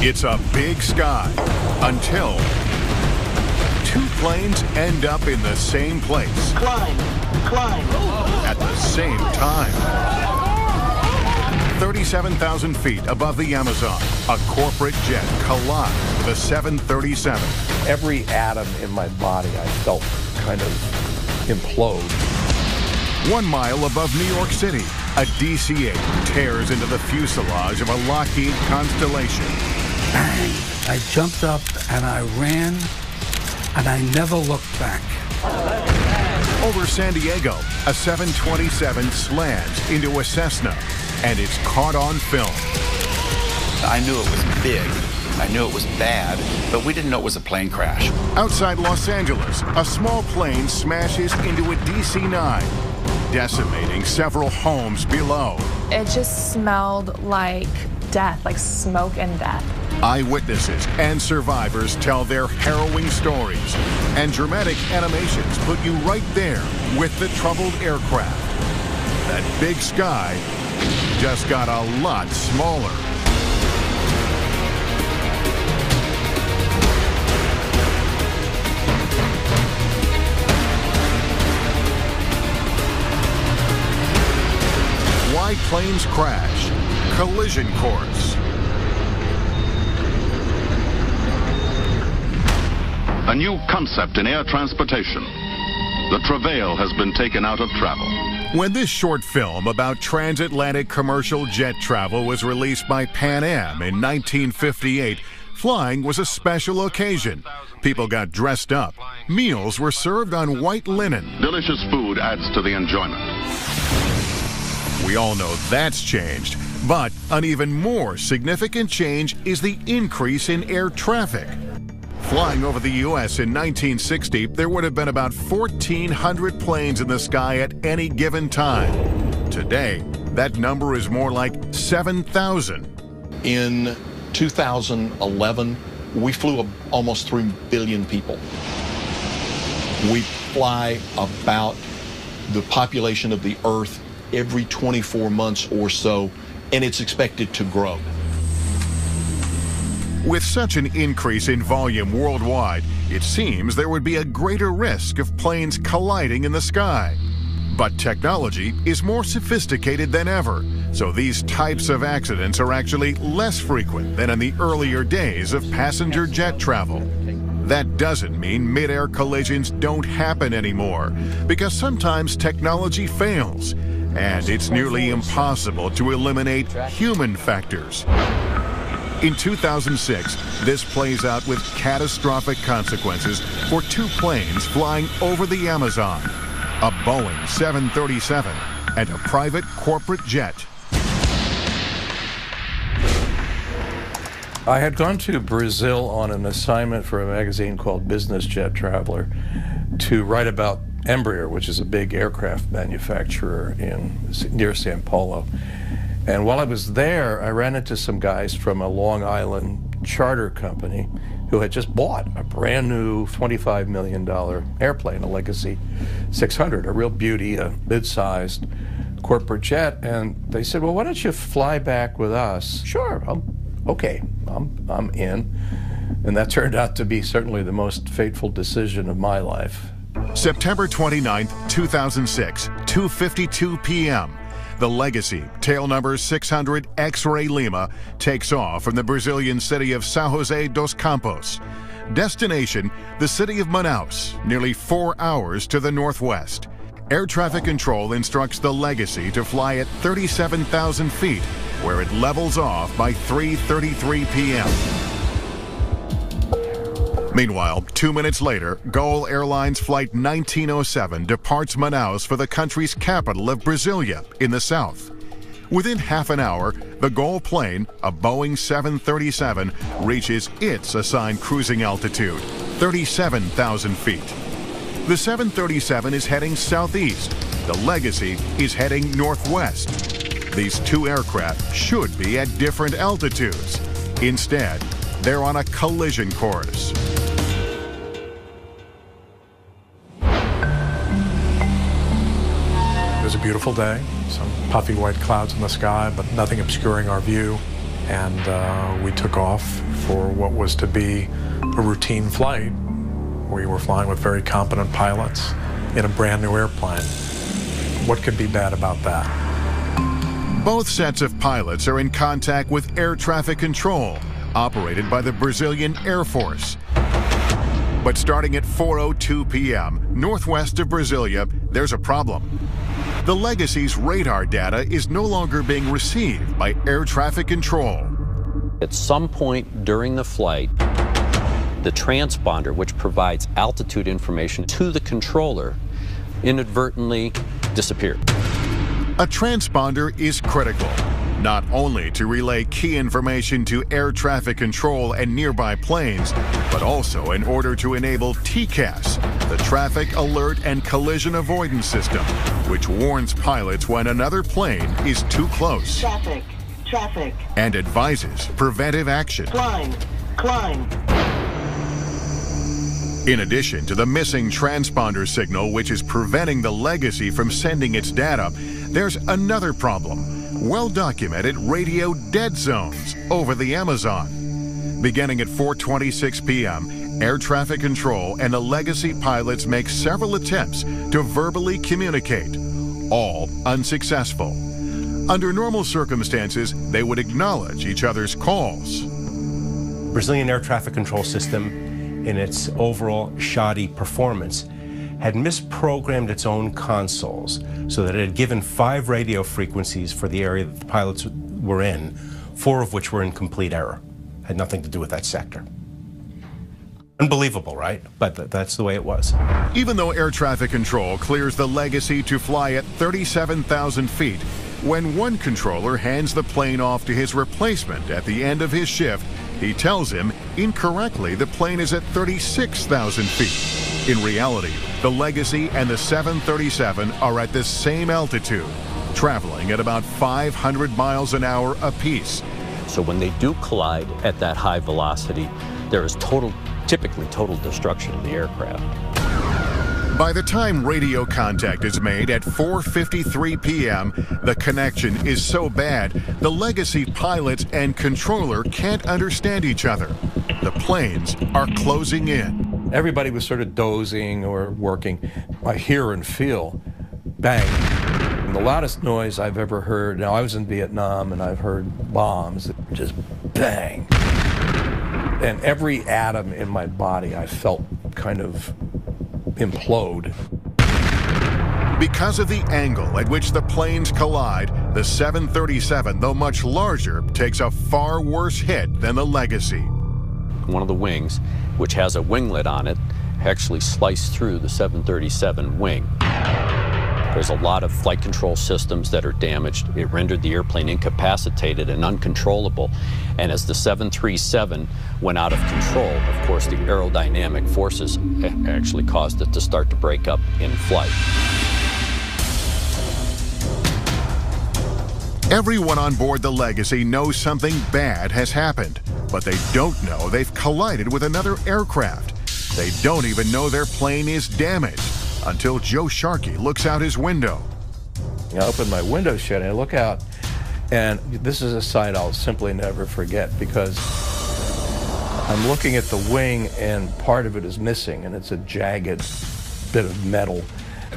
It's a big sky until two planes end up in the same place. Climb. At the same time. 37,000 feet above the Amazon, a corporate jet collides with a 737. Every atom in my body I felt kind of implode. 1 mile above New York City, a DC-8 tears into the fuselage of a Lockheed Constellation. Bang! I jumped up and I ran, and I never looked back. Over San Diego, a 727 slams into a Cessna, and it's caught on film. I knew it was big, I knew it was bad, but we didn't know it was a plane crash. Outside Los Angeles, a small plane smashes into a DC-9, decimating several homes below. It just smelled like death, like smoke and death. Eyewitnesses and survivors tell their harrowing stories, and dramatic animations put you right there with the troubled aircraft. That big sky just got a lot smaller. Why planes crash. Collision course. A new concept in air transportation. The travail has been taken out of travel. When this short film about transatlantic commercial jet travel was released by Pan Am in 1958, flying was a special occasion. People got dressed up. Meals were served on white linen. Delicious food adds to the enjoyment. We all know that's changed, but an even more significant change is the increase in air traffic. Flying over the U.S. in 1960, there would have been about 1,400 planes in the sky at any given time. Today, that number is more like 7,000. In 2011, we flew almost 3 billion people. We fly about the population of the Earth every 24 months or so, and it's expected to grow. With such an increase in volume worldwide, it seems there would be a greater risk of planes colliding in the sky. But technology is more sophisticated than ever, so these types of accidents are actually less frequent than in the earlier days of passenger jet travel. That doesn't mean mid-air collisions don't happen anymore, because sometimes technology fails, and it's nearly impossible to eliminate human factors. In 2006, this plays out with catastrophic consequences for two planes flying over the Amazon, a Boeing 737 and a private corporate jet. I had gone to Brazil on an assignment for a magazine called Business Jet Traveler to write about Embraer, which is a big aircraft manufacturer near Sao Paulo. And while I was there, I ran into some guys from a Long Island charter company who had just bought a brand new $25 million airplane, a Legacy 600, a real beauty, a mid-sized corporate jet. And they said, well, why don't you fly back with us? Sure, okay, I'm in. And that turned out to be certainly the most fateful decision of my life. September 29, 2006, 2:52 p.m. The Legacy, tail number 600 X-Ray Lima, takes off from the Brazilian city of São José dos Campos. Destination, the city of Manaus, nearly 4 hours to the northwest. Air traffic control instructs the Legacy to fly at 37,000 feet, where it levels off by 3:33 p.m. Meanwhile, 2 minutes later, Gol Airlines Flight 1907 departs Manaus for the country's capital of Brasilia in the south. Within half an hour, the Gol plane, a Boeing 737, reaches its assigned cruising altitude, 37,000 feet. The 737 is heading southeast. The Legacy is heading northwest. These two aircraft should be at different altitudes. Instead, they're on a collision course. It was a beautiful day, some puffy white clouds in the sky, but nothing obscuring our view. and we took off for what was to be a routine flight. We were flying with very competent pilots in a brand new airplane. What could be bad about that? Both sets of pilots are in contact with air traffic control, operated by the Brazilian Air Force. But starting at 4:02 p.m. northwest of Brasilia, there's a problem. The Legacy's radar data is no longer being received by air traffic control. At some point during the flight, the transponder, which provides altitude information to the controller, inadvertently disappeared. A transponder is critical, not only to relay key information to air traffic control and nearby planes, but also in order to enable TCAS, the Traffic Alert and Collision Avoidance System, which warns pilots when another plane is too close. Traffic. And advises preventive action. Climb. In addition to the missing transponder signal, which is preventing the Legacy from sending its data, there's another problem: well-documented radio dead zones over the Amazon. Beginning at 4:26 p.m., air traffic control and the Legacy pilots make several attempts to verbally communicate, all unsuccessful. Under normal circumstances, they would acknowledge each other's calls. Brazilian air traffic control system, in its overall shoddy performance, had misprogrammed its own consoles so that it had given 5 radio frequencies for the area that the pilots were in, 4 of which were in complete error. Had nothing to do with that sector. Unbelievable, right? But that's the way it was. Even though air traffic control clears the Legacy to fly at 37,000 feet, when one controller hands the plane off to his replacement at the end of his shift, he tells him incorrectly the plane is at 36,000 feet. In reality, the Legacy and the 737 are at the same altitude, traveling at about 500 miles an hour apiece. So when they do collide at that high velocity, there is typically total destruction of the aircraft. By the time radio contact is made at 4:53 p.m., the connection is so bad, the Legacy pilots and controller can't understand each other. The planes are closing in. Everybody was sort of dozing or working. I hear and feel bang. And the loudest noise I've ever heard, now I was in Vietnam and I've heard bombs that just bang. And every atom in my body I felt kind of implode. Because of the angle at which the planes collide, the 737, though much larger, takes a far worse hit than the Legacy. One of the wings, which has a winglet on it, actually sliced through the 737 wing. There's a lot of flight control systems that are damaged. It rendered the airplane incapacitated and uncontrollable. And as the 737 went out of control, of course, the aerodynamic forces actually caused it to start to break up in flight. Everyone on board the Legacy knows something bad has happened, but they don't know they've collided with another aircraft. They don't even know their plane is damaged until Joe Sharkey looks out his window. I open my window shade and I look out, and this is a sight I'll simply never forget, because I'm looking at the wing and part of it is missing, and it's a jagged bit of metal.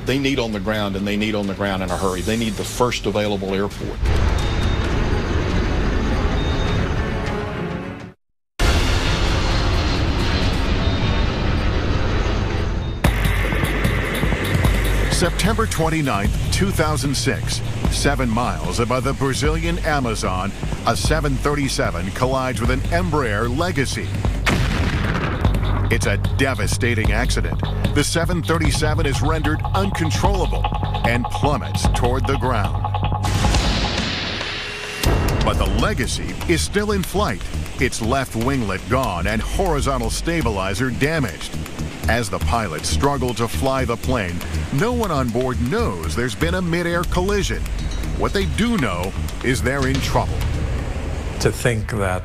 They need on the ground, and they need on the ground in a hurry. They need the first available airport. September 29, 2006, 7 miles above the Brazilian Amazon, a 737 collides with an Embraer Legacy. It's a devastating accident. The 737 is rendered uncontrollable and plummets toward the ground. But the Legacy is still in flight, its left winglet gone and horizontal stabilizer damaged. As the pilots struggle to fly the plane, no one on board knows there's been a mid-air collision. What they do know is they're in trouble. To think that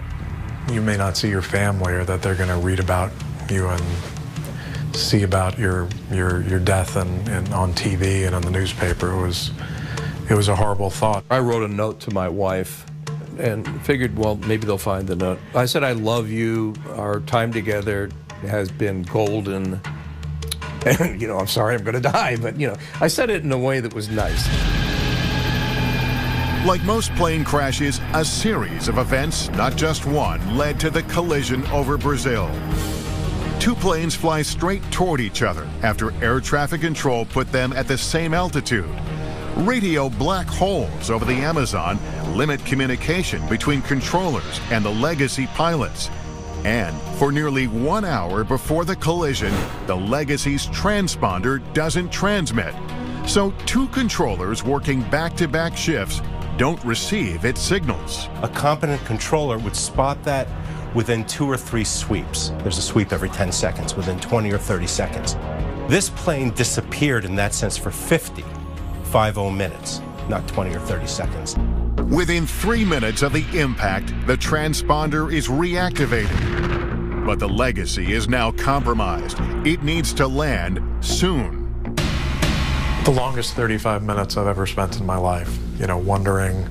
you may not see your family, or that they're going to read about you and see about your death and on TV and on the newspaper, it was a horrible thought. I wrote a note to my wife and figured, well, maybe they'll find the note. I said, I love you. Our time together has been golden. And, I'm sorry I'm going to die. But, I said it in a way that was nice. Like most plane crashes, a series of events, not just one, led to the collision over Brazil. Two planes fly straight toward each other after air traffic control put them at the same altitude. Radio black holes over the Amazon limit communication between controllers and the Legacy pilots. And for nearly 1 hour before the collision, the Legacy's transponder doesn't transmit. So two controllers working back-to-back shifts don't receive its signals. A competent controller would spot that within 2 or 3 sweeps. There's a sweep every 10 seconds, within 20 or 30 seconds. This plane disappeared in that sense for 50 minutes, not 20 or 30 seconds. Within 3 minutes of the impact, the transponder is reactivated. But the Legacy is now compromised. It needs to land soon. The longest 35 minutes I've ever spent in my life, wondering,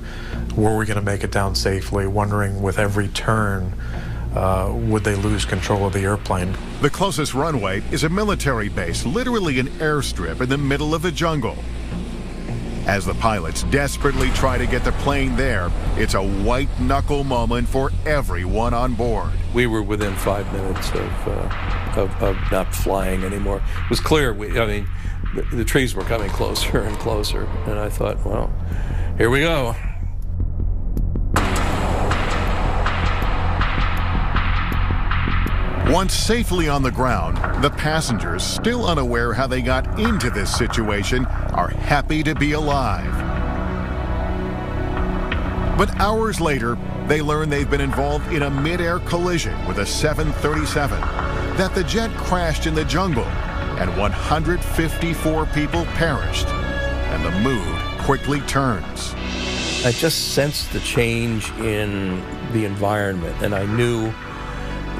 were we going to make it down safely, wondering with every turn, would they lose control of the airplane? The closest runway is a military base, literally an airstrip in the middle of the jungle. As the pilots desperately try to get the plane there, it's a white-knuckle moment for everyone on board. We were within 5 minutes of not flying anymore. It was clear, the trees were coming closer and closer, and I thought, well, here we go. Once safely on the ground, the passengers, still unaware how they got into this situation, are happy to be alive. But hours later, they learn they've been involved in a mid-air collision with a 737, that the jet crashed in the jungle, and 154 people perished. And the mood quickly turns. I just sensed the change in the environment, and I knew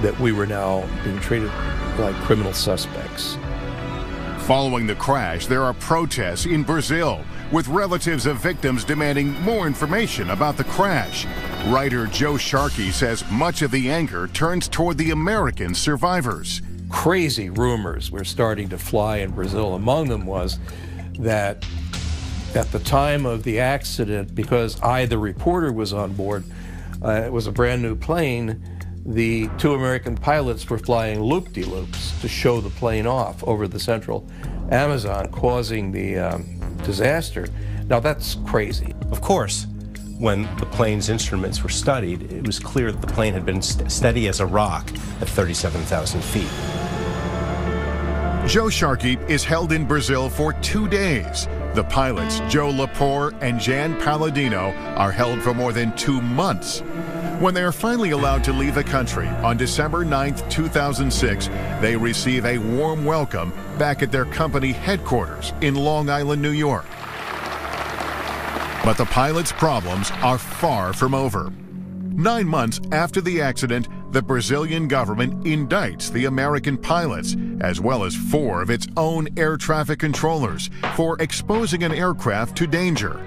that we were now being treated like criminal suspects. Following the crash, there are protests in Brazil, with relatives of victims demanding more information about the crash. Writer Joe Sharkey says much of the anger turns toward the American survivors. Crazy rumors were starting to fly in Brazil. Among them was that at the time of the accident, because the reporter, was on board, it was a brand new plane, the two American pilots were flying loop-de-loops to show the plane off over the central Amazon, causing the disaster. Now that's crazy. Of course, when the plane's instruments were studied, it was clear that the plane had been steady as a rock at 37,000 feet. Joe Sharkey is held in Brazil for 2 days. The pilots, Joe Lepore and Jan Palladino, are held for more than 2 months. When they are finally allowed to leave the country on December 9th, 2006, they receive a warm welcome back at their company headquarters in Long Island, New York. But the pilots' problems are far from over. 9 months after the accident, the Brazilian government indicts the American pilots, as well as 4 of its own air traffic controllers, for exposing an aircraft to danger.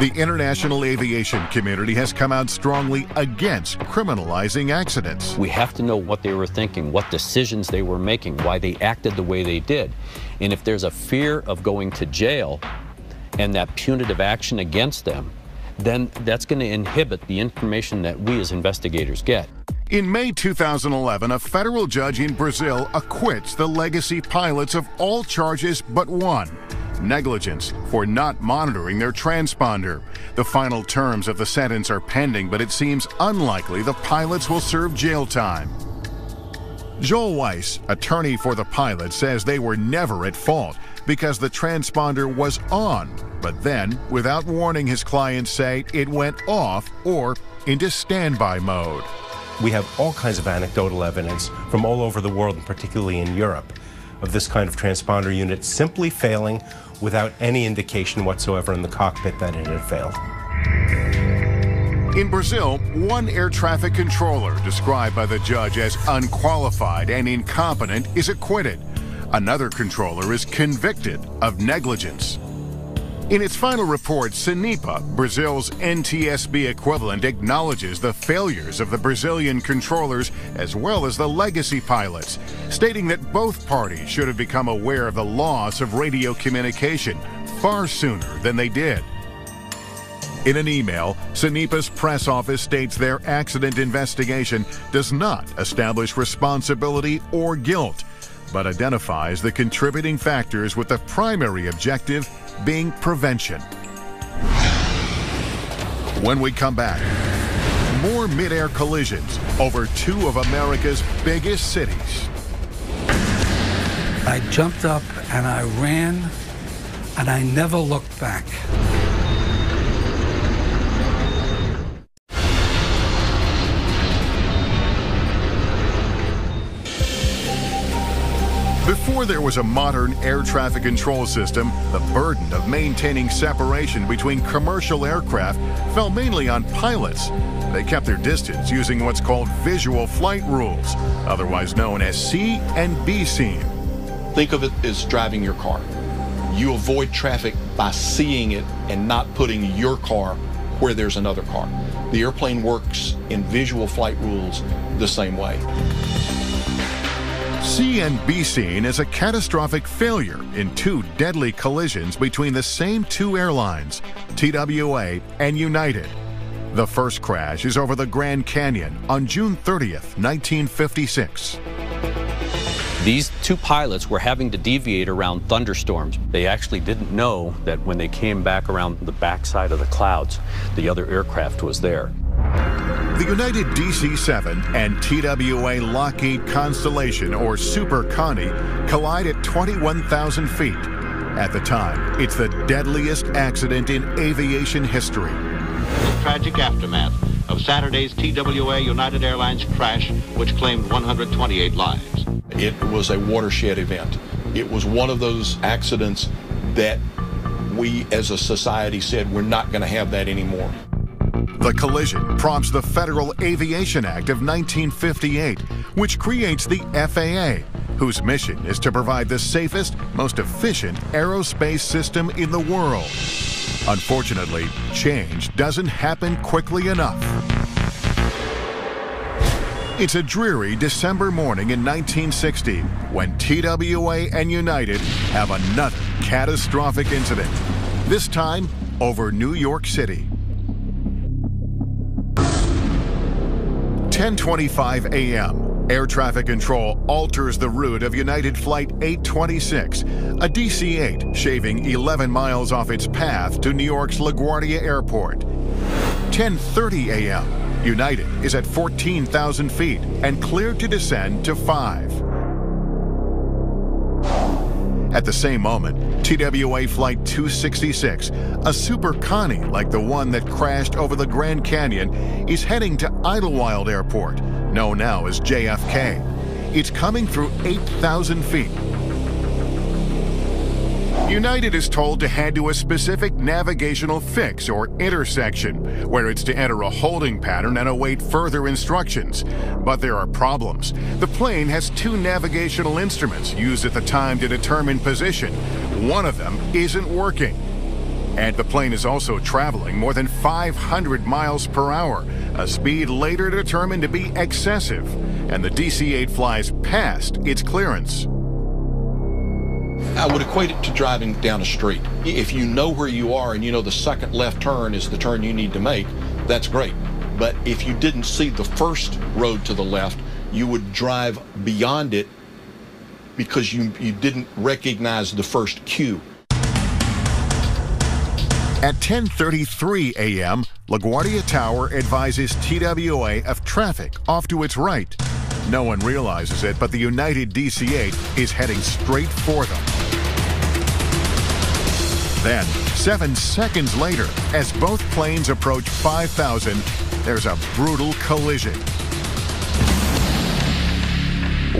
The international aviation community has come out strongly against criminalizing accidents. We have to know what they were thinking, what decisions they were making, why they acted the way they did. And if there's a fear of going to jail and that punitive action against them, then that's going to inhibit the information that we as investigators get. In May 2011, a federal judge in Brazil acquits the Legacy pilots of all charges but one: negligence for not monitoring their transponder. The final terms of the sentence are pending, but it seems unlikely the pilots will serve jail time. Joel Weiss, attorney for the pilots, says they were never at fault because the transponder was on, but then, without warning, his clients say it went off or into standby mode. We have all kinds of anecdotal evidence from all over the world, and particularly in Europe, of this kind of transponder unit simply failing without any indication whatsoever in the cockpit that it had failed. In Brazil, one air traffic controller, described by the judge as unqualified and incompetent, is acquitted. Another controller is convicted of negligence. In its final report, CENIPA, Brazil's NTSB equivalent, acknowledges the failures of the Brazilian controllers as well as the legacy pilots, stating that both parties should have become aware of the loss of radio communication far sooner than they did. In an email, CENIPA's press office states their accident investigation does not establish responsibility or guilt, but identifies the contributing factors with the primary objective being prevention. When we come back, more mid-air collisions over two of America's biggest cities. I jumped up and I ran, and I never looked back. Before there was a modern air traffic control system, the burden of maintaining separation between commercial aircraft fell mainly on pilots. They kept their distance using what's called visual flight rules, otherwise known as C and B scene. Think of it as driving your car. You avoid traffic by seeing it and not putting your car where there's another car. The airplane works in visual flight rules the same way. C and B scene is a catastrophic failure in two deadly collisions between the same two airlines, TWA and United. The first crash is over the Grand Canyon on June 30th, 1956. These two pilots were having to deviate around thunderstorms. They actually didn't know that when they came back around the backside of the clouds, the other aircraft was there. The United DC-7 and TWA Lockheed Constellation, or Super Connie, collide at 21,000 feet. At the time, it's the deadliest accident in aviation history. The tragic aftermath of Saturday's TWA United Airlines crash, which claimed 128 lives. It was a watershed event. It was one of those accidents that we as a society said we're not going to have that anymore. The collision prompts the Federal Aviation Act of 1958, which creates the FAA, whose mission is to provide the safest, most efficient aerospace system in the world. Unfortunately, change doesn't happen quickly enough. It's a dreary December morning in 1960 when TWA and United have another catastrophic incident, this time over New York City. 10:25 a.m. Air traffic control alters the route of United Flight 826, a DC-8 shaving 11 miles off its path to New York's LaGuardia Airport. 10:30 a.m. United is at 14,000 feet and cleared to descend to 5. At the same moment, TWA Flight 266, a Super Connie like the one that crashed over the Grand Canyon, is heading to Idlewild Airport, known now as JFK. It's coming through 8,000 feet. United is told to head to a specific navigational fix or intersection, where it's to enter a holding pattern and await further instructions. But there are problems. The plane has two navigational instruments used at the time to determine position. One of them isn't working. And the plane is also traveling more than 500 miles per hour, a speed later determined to be excessive. And the DC-8 flies past its clearance. I would equate it to driving down a street. If you know where you are and you know the second left turn is the turn you need to make, that's great. But if you didn't see the first road to the left, you would drive beyond it because you didn't recognize the first cue. At 10:33 a.m., LaGuardia Tower advises TWA of traffic off to its right. No one realizes it, but the United DC-8 is heading straight for them. Then, 7 seconds later, as both planes approach 5,000, there's a brutal collision.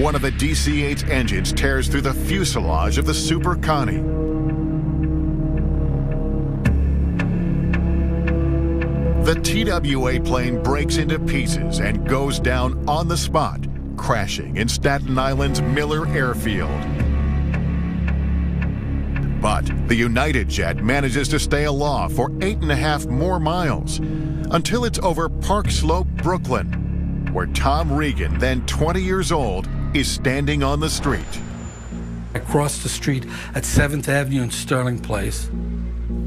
One of the DC-8's engines tears through the fuselage of the Super Connie. The TWA plane breaks into pieces and goes down on the spot, crashing in Staten Island's Miller Airfield. But the United jet manages to stay aloft for 8.5 more miles until it's over Park Slope, Brooklyn, where Tom Regan, then 20 years old, is standing on the street. I crossed the street at 7th Avenue and Sterling Place,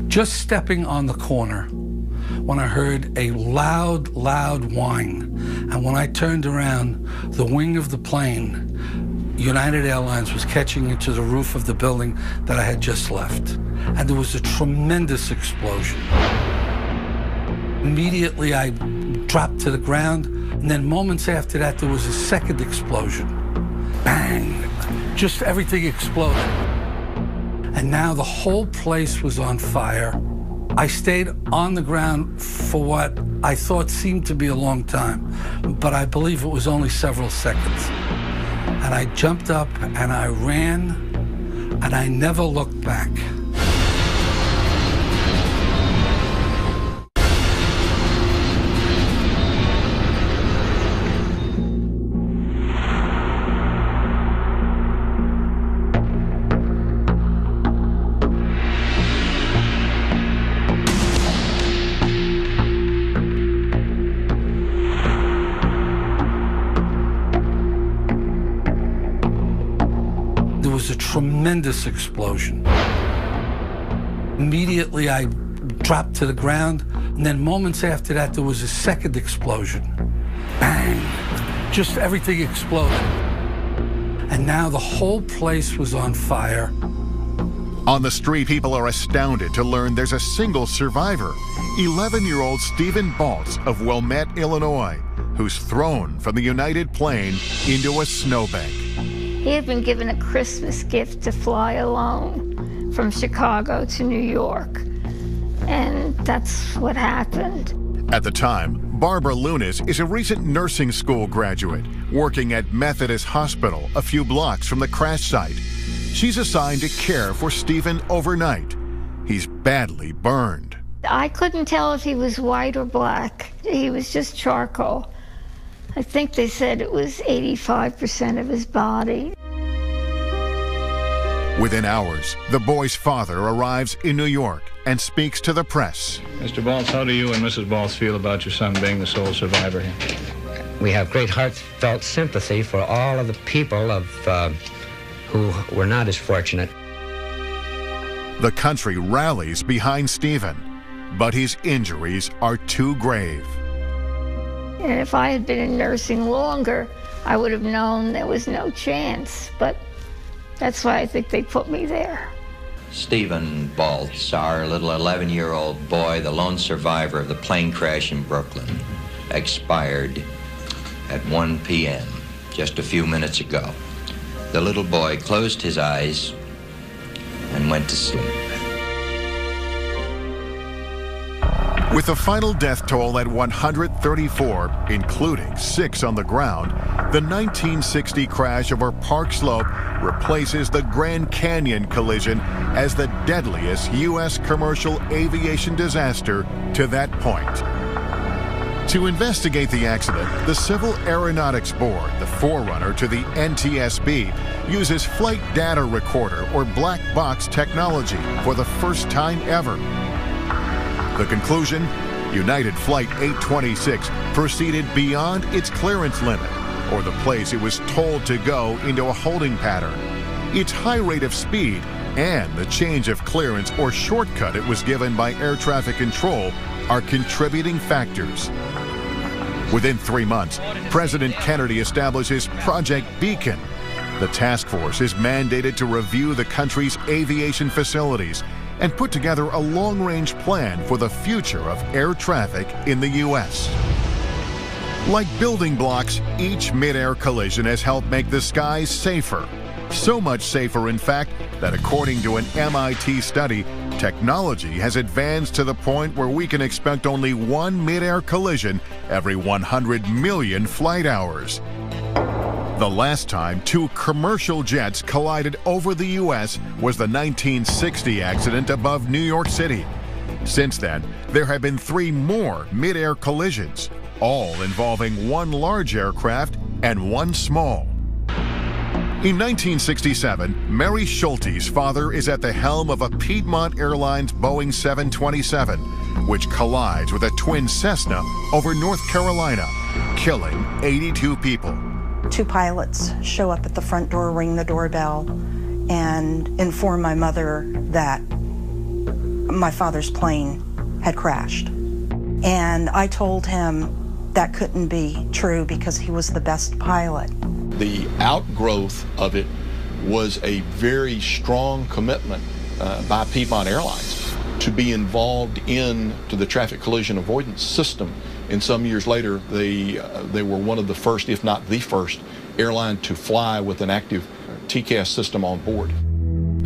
just stepping on the corner, when I heard a loud, loud whine. And when I turned around, the wing of the plane, United Airlines, was catching into the roof of the building that I had just left. And there was a tremendous explosion. Immediately, I dropped to the ground, and then moments after that, there was a second explosion. Bang! Just everything exploded. And now the whole place was on fire. I stayed on the ground for what I thought seemed to be a long time, but I believe it was only several seconds. And I jumped up and I ran, and I never looked back. There was a tremendous explosion. Immediately, I dropped to the ground, and then moments after that, there was a second explosion. Bang! Just everything exploded. And now the whole place was on fire. On the street, people are astounded to learn there's a single survivor, 11-year-old Stephen Baltz of Wilmette, Illinois, who's thrown from the United plane into a snowbank. He had been given a Christmas gift to fly alone from Chicago to New York, and that's what happened. At the time, Barbara Lunis is a recent nursing school graduate working at Methodist Hospital a few blocks from the crash site. She's assigned to care for Stephen overnight. He's badly burned. I couldn't tell if he was white or black. He was just charcoal. I think they said it was 85% of his body. Within hours, the boy's father arrives in New York and speaks to the press. Mr. Baltz, how do you and Mrs. Baltz feel about your son being the sole survivor here? We have great heartfelt sympathy for all of the people who were not as fortunate. The country rallies behind Stephen, but his injuries are too grave. And if I had been in nursing longer, I would have known there was no chance, but that's why I think they put me there. Stephen Baltz, our little 11-year-old boy, the lone survivor of the plane crash in Brooklyn, expired at 1 p.m., just a few minutes ago. The little boy closed his eyes and went to sleep. With the final death toll at 134, including 6 on the ground, the 1960 crash over Park Slope replaces the Grand Canyon collision as the deadliest U.S. commercial aviation disaster to that point. To investigate the accident, the Civil Aeronautics Board, the forerunner to the NTSB, uses flight data recorder or black box technology for the first time ever. The conclusion? United Flight 826 proceeded beyond its clearance limit, or the place it was told to go, into a holding pattern. Its high rate of speed and the change of clearance or shortcut it was given by air traffic control are contributing factors. Within 3 months, President Kennedy establishes Project Beacon. The task force is mandated to review the country's aviation facilities and put together a long-range plan for the future of air traffic in the U.S. Like building blocks, each mid-air collision has helped make the skies safer. So much safer, in fact, that according to an MIT study, technology has advanced to the point where we can expect only one mid-air collision every 100 million flight hours. The last time 2 commercial jets collided over the U.S. was the 1960 accident above New York City. Since then, there have been 3 more mid-air collisions, all involving 1 large aircraft and 1 small. In 1967, Mary Schulte's father is at the helm of a Piedmont Airlines Boeing 727, which collides with a twin Cessna over North Carolina, killing 82 people. 2 pilots show up at the front door, ring the doorbell, and inform my mother that my father's plane had crashed. And I told him that couldn't be true because he was the best pilot. The outgrowth of it was a very strong commitment by Piedmont Airlines to be involved into the traffic collision avoidance system. And some years later, they were one of the first, if not the first, airline to fly with an active TCAS system on board.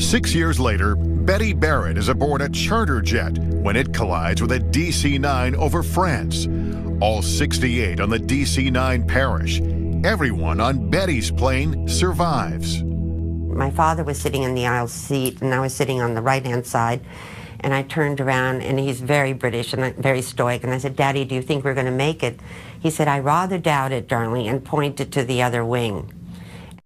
6 years later, Betty Barrett is aboard a charter jet when it collides with a DC-9 over France. All 68 on the DC-9 perish. Everyone on Betty's plane survives. My father was sitting in the aisle seat, and I was sitting on the right-hand side. And I turned around, and he's very British and very stoic. And I said, "Daddy, do you think we're going to make it?" He said, "I rather doubt it, darling," and pointed to the other wing.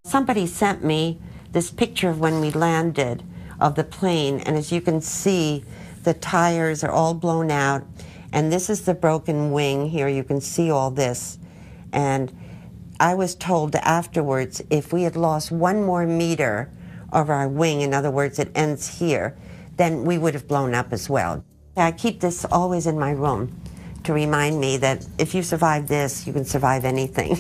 Somebody sent me this picture of when we landed of the plane. And as you can see, the tires are all blown out. And this is the broken wing here. You can see all this. And I was told afterwards, if we had lost 1 more meter of our wing, in other words, it ends here, then we would have blown up as well. I keep this always in my room to remind me that if you survive this, you can survive anything.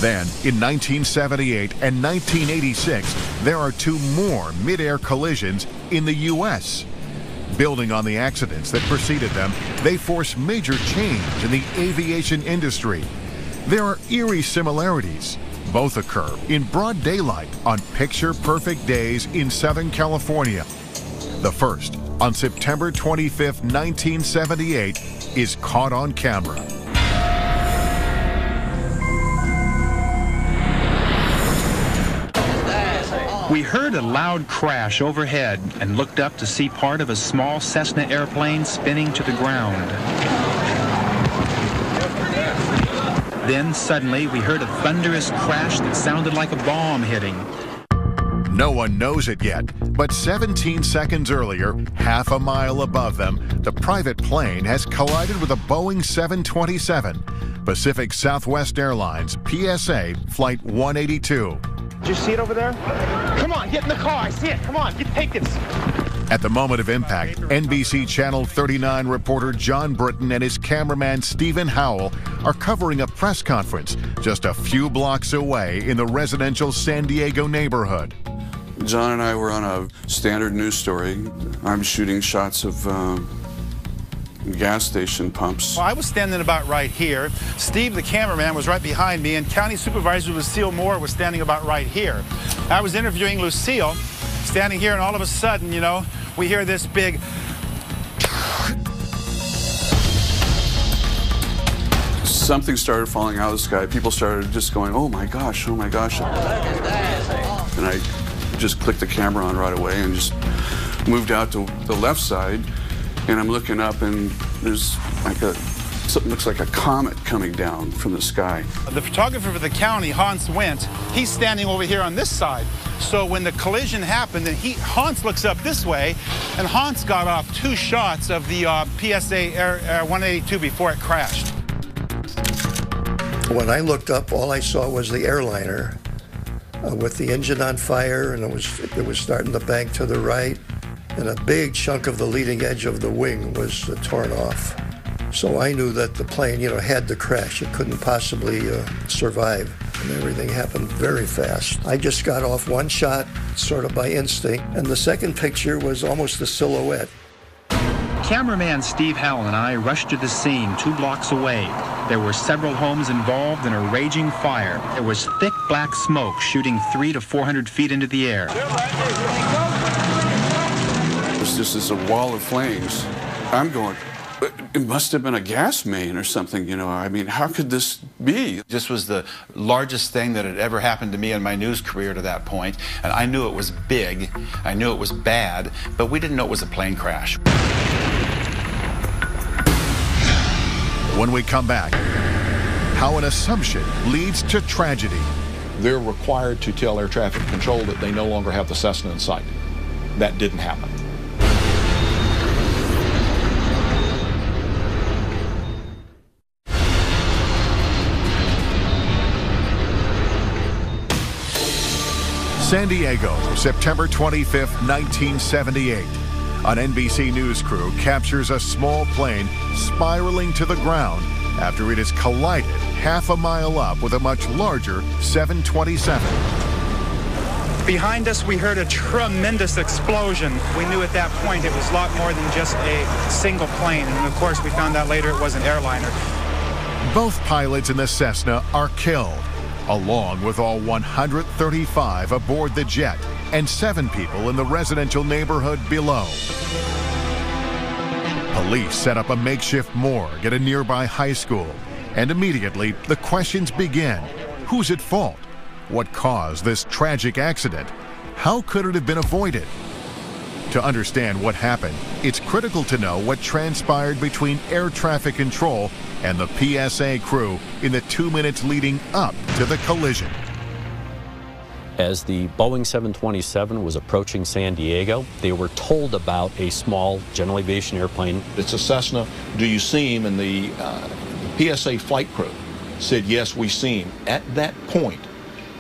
Then, in 1978 and 1986, there are 2 more mid-air collisions in the U.S. Building on the accidents that preceded them, they force major change in the aviation industry. There are eerie similarities. Both occur in broad daylight on picture-perfect days in Southern California. The first, on September 25, 1978, is caught on camera. We heard a loud crash overhead and looked up to see part of a small Cessna airplane spinning to the ground. Then suddenly we heard a thunderous crash that sounded like a bomb hitting. No one knows it yet, but 17 seconds earlier, half a mile above them, the private plane has collided with a Boeing 727, Pacific Southwest Airlines, PSA, Flight 182. Did you see it over there? Come on, get in the car. I see it. Come on, take this. At the moment of impact, NBC Channel 39 reporter John Britton and his cameraman Stephen Howell are covering a press conference just a few blocks away in the residential San Diego neighborhood. John and I were on a standard news story. I'm shooting shots of gas station pumps. Well, I was standing about right here. Steve, the cameraman, was right behind me, and County Supervisor Lucille Moore was standing about right here. I was interviewing Lucille, standing here, and all of a sudden, you know, we hear this big... Something started falling out of the sky. People started just going, "Oh my gosh, oh my gosh." And I just clicked the camera on right away and just moved out to the left side. And I'm looking up, and there's like something looks like a comet coming down from the sky. The photographer for the county, Hans Wendt, he's standing over here on this side. So when the collision happened, Hans looks up this way, and Hans got off 2 shots of the PSA Air 182 before it crashed. When I looked up, all I saw was the airliner with the engine on fire, and it was starting to bank to the right. And a big chunk of the leading edge of the wing was torn off. So I knew that the plane, had to crash. It couldn't possibly survive. And everything happened very fast. I just got off 1 shot, sort of by instinct, and the second picture was almost a silhouette. Cameraman Steve Howell and I rushed to the scene 2 blocks away. There were several homes involved in a raging fire. There was thick black smoke shooting 300 to 400 feet into the air. It's just a wall of flames. I'm going, it must have been a gas main or something, I mean, how could this be? This was the largest thing that had ever happened to me in my news career to that point, and I knew it was big, I knew it was bad, but we didn't know it was a plane crash. When we come back, how an assumption leads to tragedy. They're required to tell air traffic control that they no longer have the Cessna in sight. That didn't happen. San Diego, September 25, 1978. An NBC News crew captures a small plane spiraling to the ground after it has collided half a mile up with a much larger 727. Behind us, we heard a tremendous explosion. We knew at that point it was a lot more than just a single plane. And of course, we found out later it was an airliner. Both pilots in the Cessna are killed, along with all 135 aboard the jet and 7 people in the residential neighborhood below. Police set up a makeshift morgue at a nearby high school, and immediately the questions begin. Who's at fault? What caused this tragic accident? How could it have been avoided? To understand what happened, it's critical to know what transpired between air traffic control and the PSA crew in the 2 minutes leading up to the collision. As the Boeing 727 was approaching San Diego, they were told about a small general aviation airplane. It's a Cessna. Do you see him? And the PSA flight crew said, yes, we see him. At that point,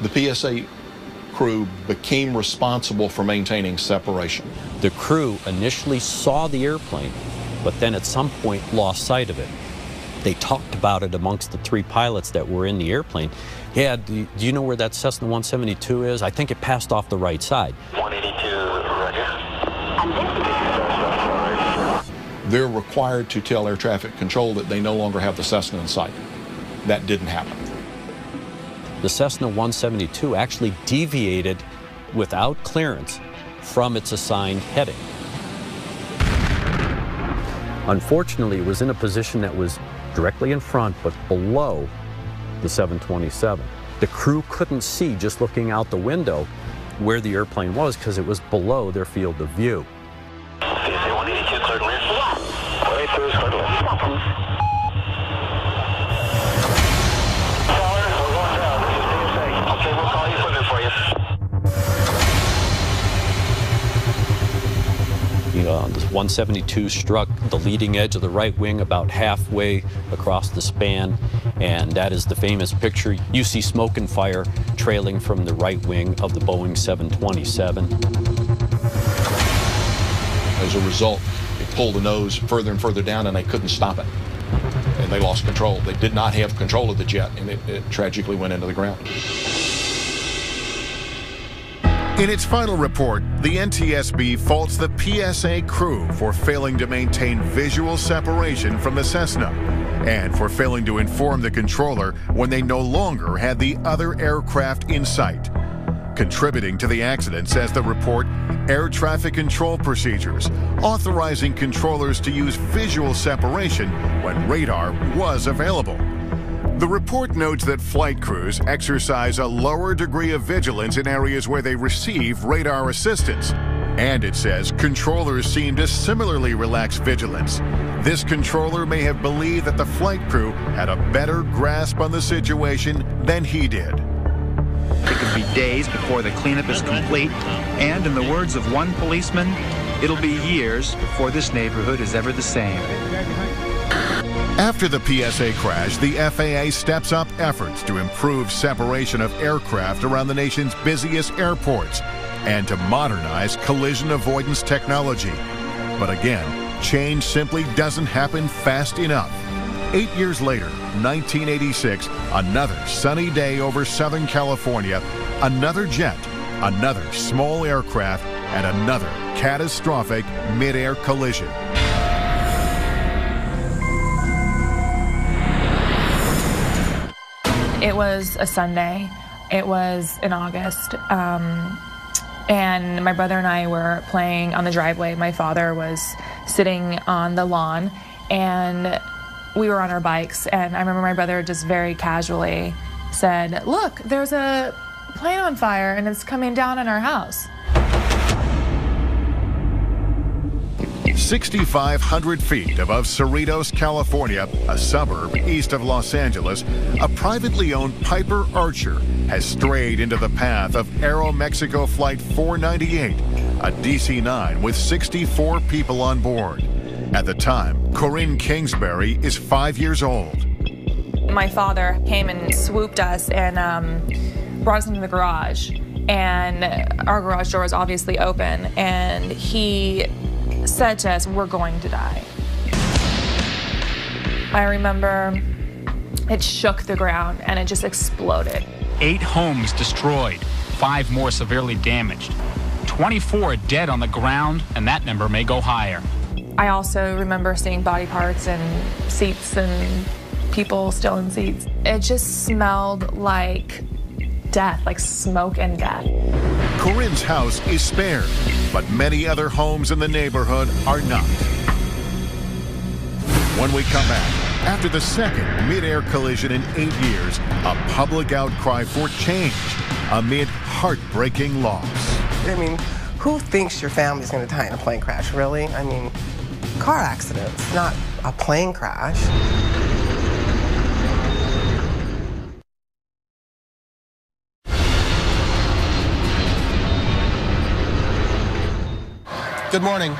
the PSA crew became responsible for maintaining separation. The crew initially saw the airplane, but then at some point lost sight of it. They talked about it amongst the 3 pilots that were in the airplane. Yeah, do you know where that Cessna 172 is? I think it passed off the right side. 182, roger. They're required to tell air traffic control that they no longer have the Cessna in sight. That didn't happen. The Cessna 172 actually deviated without clearance from its assigned heading. Unfortunately, it was in a position that was directly in front but below the 727. The crew couldn't see, just looking out the window, where the airplane was because it was below their field of view. PSA 182 cleared land. 182 is cleared land. Caller, we're going down. This is PSA. Okay, we'll call you equipment for you. The 172 struck the leading edge of the right wing about halfway across the span, and that is the famous picture. You see smoke and fire trailing from the right wing of the Boeing 727. As a result, it pulled the nose further and further down, and they couldn't stop it. And they lost control. They did not have control of the jet, and it tragically went into the ground. In its final report, the NTSB faults the PSA crew for failing to maintain visual separation from the Cessna and for failing to inform the controller when they no longer had the other aircraft in sight. Contributing to the accident, says the report, air traffic control procedures, authorizing controllers to use visual separation when radar was available. The report notes that flight crews exercise a lower degree of vigilance in areas where they receive radar assistance. And it says controllers seem to similarly relax vigilance. This controller may have believed that the flight crew had a better grasp on the situation than he did. It could be days before the cleanup is complete, and in the words of one policeman, it'll be years before this neighborhood is ever the same. After the PSA crash, the FAA steps up efforts to improve separation of aircraft around the nation's busiest airports and to modernize collision avoidance technology. But again, change simply doesn't happen fast enough. 8 years later, 1986, another sunny day over Southern California, another jet, another small aircraft, and another catastrophic mid-air collision. It was a Sunday. It was in August. And my brother and I were playing on the driveway. My father was sitting on the lawn, and we were on our bikes. And I remember my brother just very casually said, "Look, there's a plane on fire, and it's coming down on our house." 6,500 feet above Cerritos, California, a suburb east of Los Angeles, a privately owned Piper Archer has strayed into the path of Aeromexico Flight 498, a DC-9 with 64 people on board. At the time, Corinne Kingsbury is 5 years old. My father came and swooped us and brought us into the garage. And our garage door was obviously open. And he said to us, "We're going to die." I remember it shook the ground and it just exploded. 8 homes destroyed, 5 more severely damaged. 24 dead on the ground, and that number may go higher. I also remember seeing body parts and seats and people still in seats. It just smelled like death, like smoke and death. Corinne's house is spared, but many other homes in the neighborhood are not. When we come back, after the second mid-air collision in 8 years, a public outcry for change amid heartbreaking loss. I mean, who thinks your family's going to die in a plane crash, really? I mean, car accidents, not a plane crash. Good morning.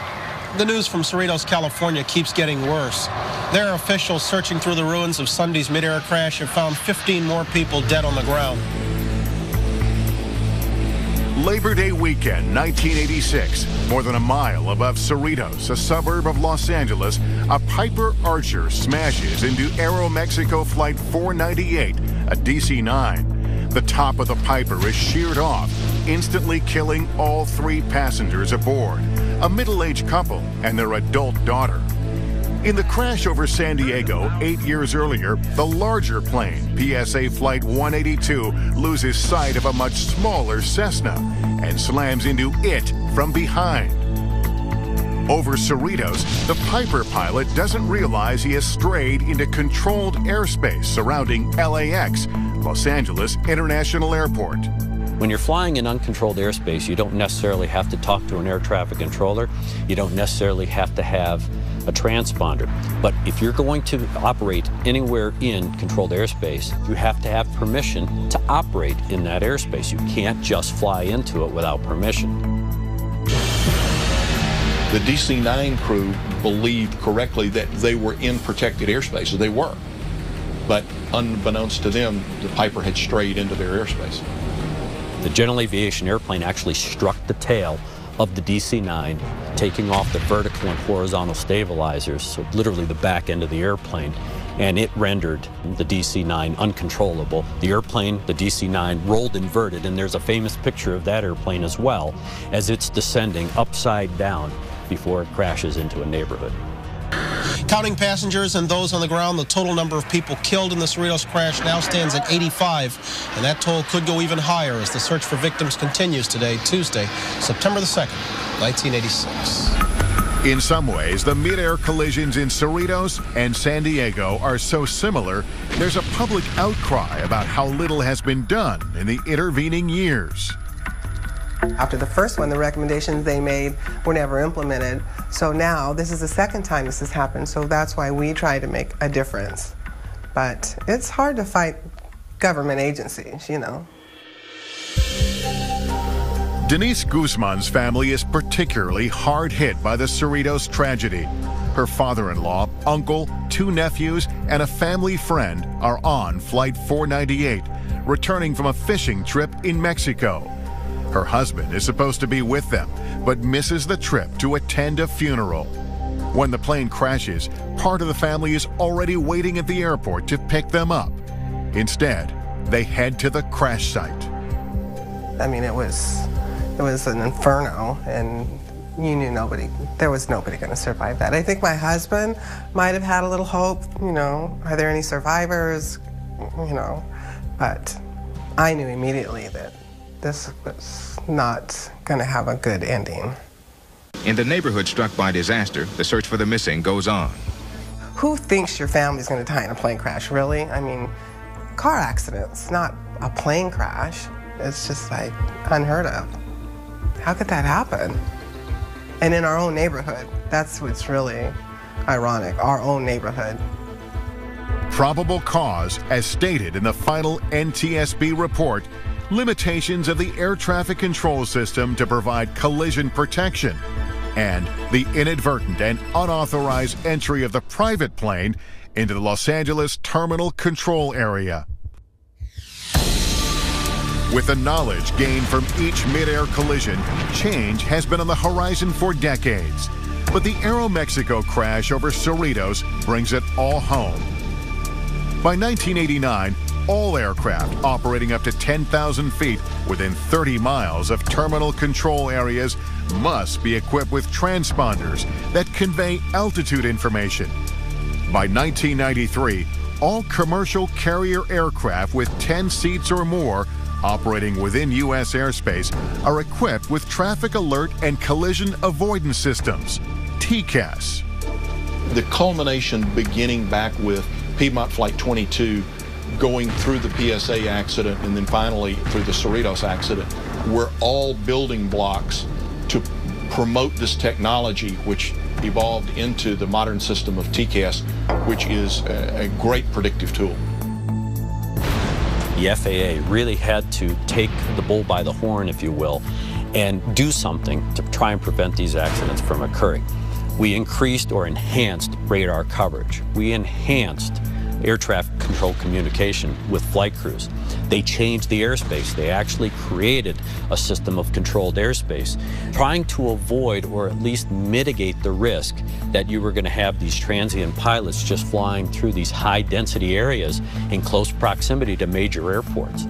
The news from Cerritos, California keeps getting worse. There are officials searching through the ruins of Sunday's mid-air crash have found 15 more people dead on the ground. Labor Day weekend, 1986, more than a mile above Cerritos, a suburb of Los Angeles, a Piper Archer smashes into Aeromexico Flight 498, a DC-9. The top of the Piper is sheared off, instantly killing all 3 passengers aboard, a middle-aged couple and their adult daughter. In the crash over San Diego 8 years earlier, the larger plane, PSA Flight 182, loses sight of a much smaller Cessna and slams into it from behind. Over Cerritos, the Piper pilot doesn't realize he has strayed into controlled airspace surrounding LAX, Los Angeles International Airport. When you're flying in uncontrolled airspace, you don't necessarily have to talk to an air traffic controller. You don't necessarily have to have a transponder. But if you're going to operate anywhere in controlled airspace, you have to have permission to operate in that airspace. You can't just fly into it without permission. The DC-9 crew believed correctly that they were in protected airspace, so they were. But unbeknownst to them, the Piper had strayed into their airspace. The general aviation airplane actually struck the tail of the DC-9, taking off the vertical and horizontal stabilizers, so literally the back end of the airplane, and it rendered the DC-9 uncontrollable. The airplane, the DC-9, rolled inverted, and there's a famous picture of that airplane as well as it's descending upside down before it crashes into a neighborhood. Counting passengers and those on the ground, the total number of people killed in the Cerritos crash now stands at 85, and that toll could go even higher as the search for victims continues today, Tuesday, September the 2nd, 1986. In some ways, the mid-air collisions in Cerritos and San Diego are so similar, there's a public outcry about how little has been done in the intervening years. After the first one, the recommendations they made were never implemented. So now, this is the second time this has happened, so that's why we try to make a difference. But it's hard to fight government agencies, you know. Denise Guzman's family is particularly hard hit by the Cerritos tragedy. Her father-in-law, uncle, 2 nephews, and a family friend are on Flight 498, returning from a fishing trip in Mexico. Her husband is supposed to be with them, but misses the trip to attend a funeral. When the plane crashes, part of the family is already waiting at the airport to pick them up. Instead, they head to the crash site. I mean, it was an inferno, and you knew there was nobody going to survive that. I think my husband might have had a little hope, you know, are there any survivors, you know, but I knew immediately that this was not going to have a good ending. In the neighborhood struck by disaster, the search for the missing goes on. Who thinks your family's going to die in a plane crash, really? I mean, car accidents, not a plane crash. It's just like unheard of. How could that happen? And in our own neighborhood, That's what's really ironic, our own neighborhood. Probable cause, as stated in the final NTSB report, limitations of the air traffic control system to provide collision protection, and the inadvertent and unauthorized entry of the private plane into the Los Angeles terminal control area. With the knowledge gained from each mid-air collision, change has been on the horizon for decades. But the Aeromexico crash over Cerritos brings it all home. By 1989, all aircraft operating up to 10,000 feet within 30 miles of terminal control areas must be equipped with transponders that convey altitude information. By 1993, all commercial carrier aircraft with 10 seats or more operating within U.S. airspace are equipped with traffic alert and collision avoidance systems, TCAS. The culmination beginning back with Piedmont Flight 22 going through the PSA accident and then finally through the Cerritos accident were all building blocks to promote this technology, which evolved into the modern system of TCAS, which is a great predictive tool. The FAA really had to take the bull by the horn, if you will, and do something to try and prevent these accidents from occurring. We increased or enhanced radar coverage. We enhanced air traffic control communication with flight crews. They changed the airspace. They actually created a system of controlled airspace, trying to avoid or at least mitigate the risk that you were going to have these transient pilots just flying through these high-density areas in close proximity to major airports.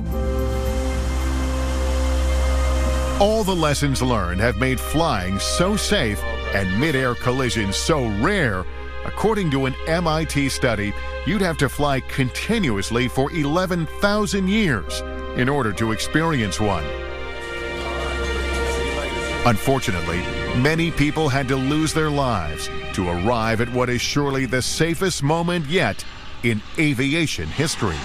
All the lessons learned have made flying so safe and mid-air collisions so rare. According to an MIT study, you'd have to fly continuously for 11,000 years in order to experience one. Unfortunately, many people had to lose their lives to arrive at what is surely the safest moment yet in aviation history.